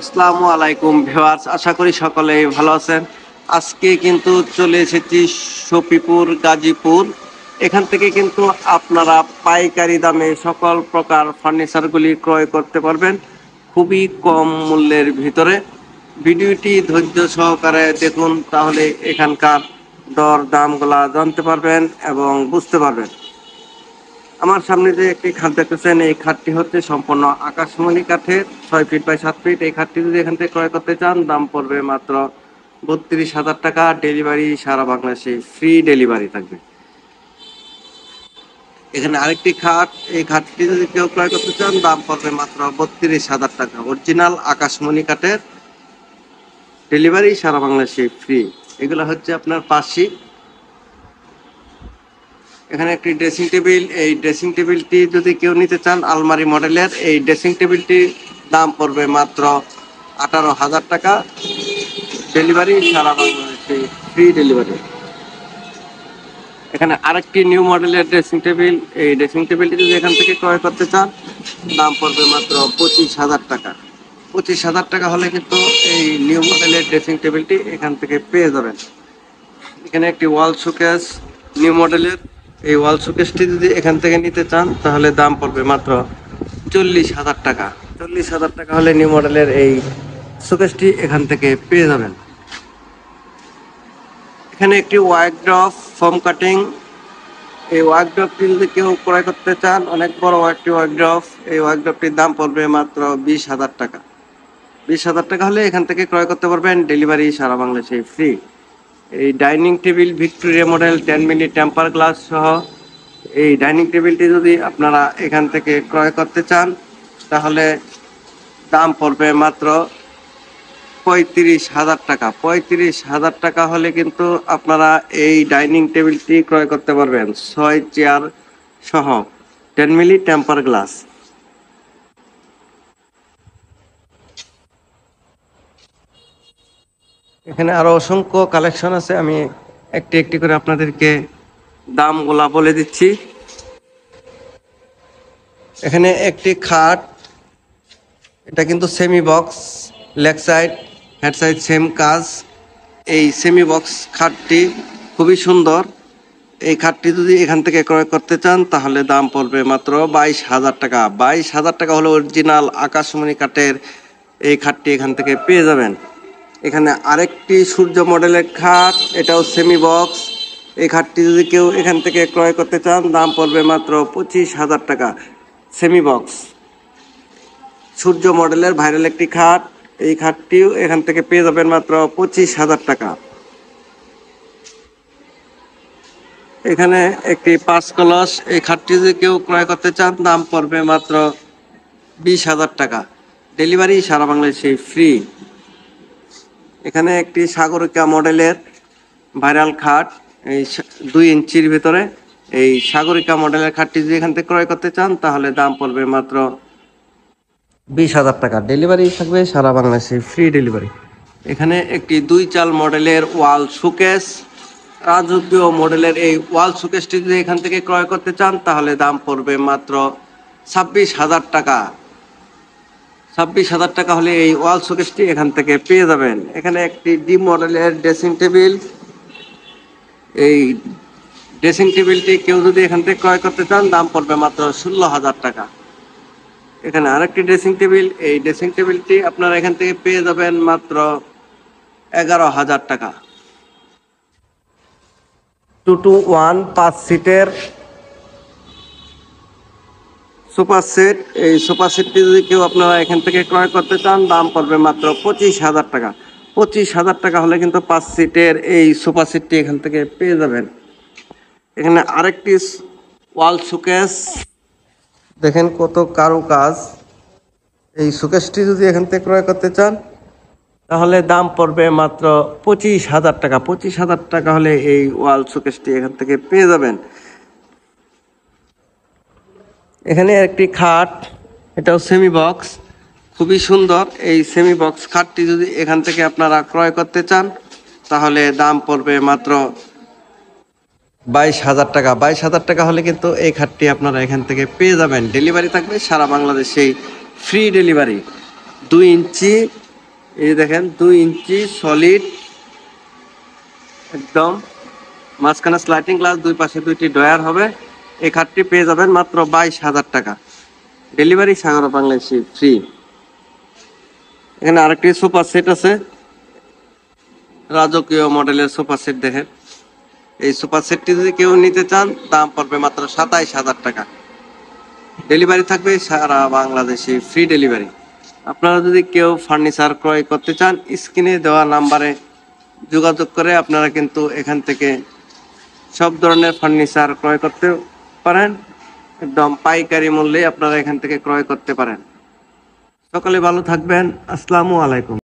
আসসালামু আলাইকুম ভিউয়ার্স, আশা করি সকলেই ভালো আছেন। আজকে কিন্তু চলে এসেছি শফিপুর গাজীপুর। এখান থেকে কিন্তু আপনারা পাইকারি দামে সকল প্রকার ফার্নিচারগুলি ক্রয় করতে পারবেন খুবই কম মূল্যের ভিতরে। ভিডিওটি ধৈর্য সহকারে দেখুন, তাহলে এখানকার দর দামগুলা জানতে পারবেন এবং বুঝতে পারবেন। আমার সামনে যে একটি খাট দেখতেছেন, এই খাটটি হচ্ছে সম্পূর্ণ আকাশমণি কাঠের, 6 ফিট বাই 7 ফিট। এই খাটটি যদি এখান থেকে ক্রয় করতে চান, দাম পড়বে মাত্র 32,000 টাকা। ডেলিভারি সারা বাংলাদেশে ফ্রি ডেলিভারি থাকবে। এখানে আরেকটি খাট, এই খাটটি যদি কেউ ক্রয় করতে চান, দাম পড়বে মাত্র 32,000 টাকা। অরিজিনাল আকাশমণি কাঠের, ডেলিভারি সারা বাংলাদেশে ফ্রি। এগুলো হচ্ছে আপনার পাশি। এখানে একটি ড্রেসিং টেবিল, এই ড্রেসিং টেবিলটি যদি কেউ নিতে চান আলমারি মডেলের, এই ড্রেসিং টেবিলটির দাম পড়বে মাত্র 18,000 টাকা। ডেলিভারি সারা বাংলাদেশে ফ্রি ডেলিভারি। এখানে আরেকটি নিউ মডেলের ড্রেসিং টেবিল, এই ড্রেসিং টেবিলটি যদি এখান থেকে ক্রয় করতে চান, দাম পড়বে মাত্র 25,000 টাকা। 25,000 টাকা হলে কিন্তু এই নিউ মডেলের ড্রেসিং টেবিলটি এখান থেকে পেয়ে যাবেন। এখানে একটি ওয়াল শোকেস নিউ মডেলের, এই ওয়াল শোকেসটি যদি এখান থেকে নিতে চান, তাহলে দাম পড়বে মাত্র 40,000 টাকা। 40,000 টাকা হলে নিউ মডেলের এই শোকেসটি এখান থেকে পেয়ে যাবেন। এখানে একটি ওয়ার্কড্রপ ফোম কাটিং, এই ওয়ার্কড্রপটি যদি কেউ ক্রয় করতে চান, অনেক বড় একটি ওয়ার্কড্রপ, এই ওয়ার্কড্রপটির দাম পড়বে মাত্র 20,000 টাকা। 20,000 টাকা হলে এখান থেকে ক্রয় করতে পারবেন, ডেলিভারি সারা বাংলাদেশে ফ্রি। এই dining table Victoria model 10 milli temper glass সহ এই ডাইনিং টেবিলটি যদি আপনারা এখান থেকে ক্রয় করতে চান, তাহলে দাম পড়বে মাত্র 35,000 টাকা। 35,000 টাকা হলে কিন্তু আপনারা এই ডাইনিং টেবিলটি ক্রয় করতে পারবেন 6 চেয়ার সহ 10 মিলি টেম্পার গ্লাস। এখানে আরো অসংখ্য কালেকশন আছে, আমি একটি একটি করে আপনাদেরকে দামগুলা বলে দিচ্ছি। এখানে একটি খাট, এটা কিন্তু semi box, leg side head side same কাজ। এই সেমি বক্স খাটটি খুবই সুন্দর। এই খাটটি যদি এখান থেকে ক্রয় করতে চান, তাহলে দাম পড়বে মাত্র 22,000 টাকা। 22,000 টাকা হলো অরিজিনাল আকাশমণি কাঠের এই খাটটি এখান থেকে পেয়ে যাবেন। এখানে আরেকটি সূর্য মডেলের খাট, এটাও সেমি বক্স। এই খাটটি যদি কেউ এখান থেকে ক্রয় করতে চান, দাম পড়বে মাত্র 25,000 টাকা। সেমি বক্স সূর্য মডেলের ভাইরাল একটি খাট, এই খাটটিও এখান থেকে পেয়ে যাবেন মাত্র 25,000 টাকা। এখানে একটি 5 কলস, এই খাটটি যদি কেউ ক্রয় করতে চান, দাম পড়বে মাত্র 20,000 টাকা। ডেলিভারি সারা বাংলাদেশে ফ্রি। এখানে একটি সাগরিকা মডেলের ভাইরাল খাট, এই 2 ইঞ্চির ভিতরে, এই সাগরিকা মডেলের খাটটি যদি এখান থেকে ক্রয় করতে চান, তাহলে দাম পড়বে মাত্র 20,000 টাকা। ডেলিভারি থাকবে সারা বাংলাদেশে ফ্রি ডেলিভারি। এখানে একটি 2 চাল মডেলের ওয়াল শোকেস, রাজকীয় মডেলের এই ওয়াল শোকেসটি যদি এখান থেকে ক্রয় করতে চান, তাহলে দাম পড়বে মাত্র 26,000 টাকা। 26,000 টাকা হলে এই ওয়াল শোকেসটি এখান থেকে পেয়ে যাবেন। এখানে একটি ডি মডেলের ড্রেসিং টেবিল, এই ড্রেসিং টেবিলটি কেউ যদি এখান থেকে ক্রয় করতে চান, দাম পড়বে মাত্র 16,000 টাকা। এখানে আরেকটি ড্রেসিং টেবিল, এই ড্রেসিং টেবিলটি আপনারা এখান থেকে পেয়ে যাবেন মাত্র 11,000 টাকা। 2-to-1 5 সিটের সোফা সেট, এই সোফা সেটটি যদি কেউ আপনারা এখান থেকে ক্রয় করতে চান, দাম পড়বে মাত্র 25,000 টাকা। 25,000 টাকা হলে কিন্তু 5 সিটের এই সোফা সেটটি এখান থেকে পেয়ে যাবেন। এখানে আরেকটি ওয়াল শোকেস, দেখেন কত কারুকাজ। এই শোকেসটি যদি এখান থেকে ক্রয় করতে চান, তাহলে দাম পড়বে মাত্র 25,000 টাকা। 25,000 টাকা হলে এই ওয়াল শোকেসটি এখান থেকে পেয়ে যাবেন। এখানে একটি খাট, এটাও সেমি বক্স, খুবই সুন্দর। এই সেমি বক্স খাটটি যদি এখান থেকে আপনারা ক্রয় করতে চান, তাহলে দাম পড়বে মাত্র 22,000 টাকা। 22,000 টাকা হলে কিন্তু এই খাটটি আপনারা এখান থেকে পেয়ে যাবেন। ডেলিভারি থাকবে সারা বাংলাদেশেই ফ্রি ডেলিভারি। 2 ইঞ্চি এই যে দেখেন 2 ইঞ্চি সলিড একদম, মাঝখানে স্লাইডিং গ্লাস, দুই পাশে দুইটি ডয়ার হবে। এই খাটটি পেয়ে যাবেন মাত্র 22,000 টাকা। ডেলিভারি সারা বাংলাদেশে ফ্রি। এখানে আরেকটি সোফা সেট আছে, রাজকীয় মডেলের সোফা সেট দেখেন। এই সোফা সেটটি যদি কেউ নিতে চান দাম পড়বে মাত্র 27,000 টাকা। ডেলিভারি থাকবে সারা বাংলাদেশে ফ্রি ডেলিভারি। আপনারা যদি কেউ ফার্নিচার ক্রয় করতে চান স্ক্রিনে দেওয়া নাম্বারে যোগাযোগ করে আপনারা কিন্তু এখান থেকে সব ধরনের ফার্নিচার ক্রয় করতে পারেন। একদম পাইকারি মূল্যে আপনারা এখান থেকে ক্রয় করতে পারেন। সকলে ভালো থাকবেন। আসসালামু আলাইকুম।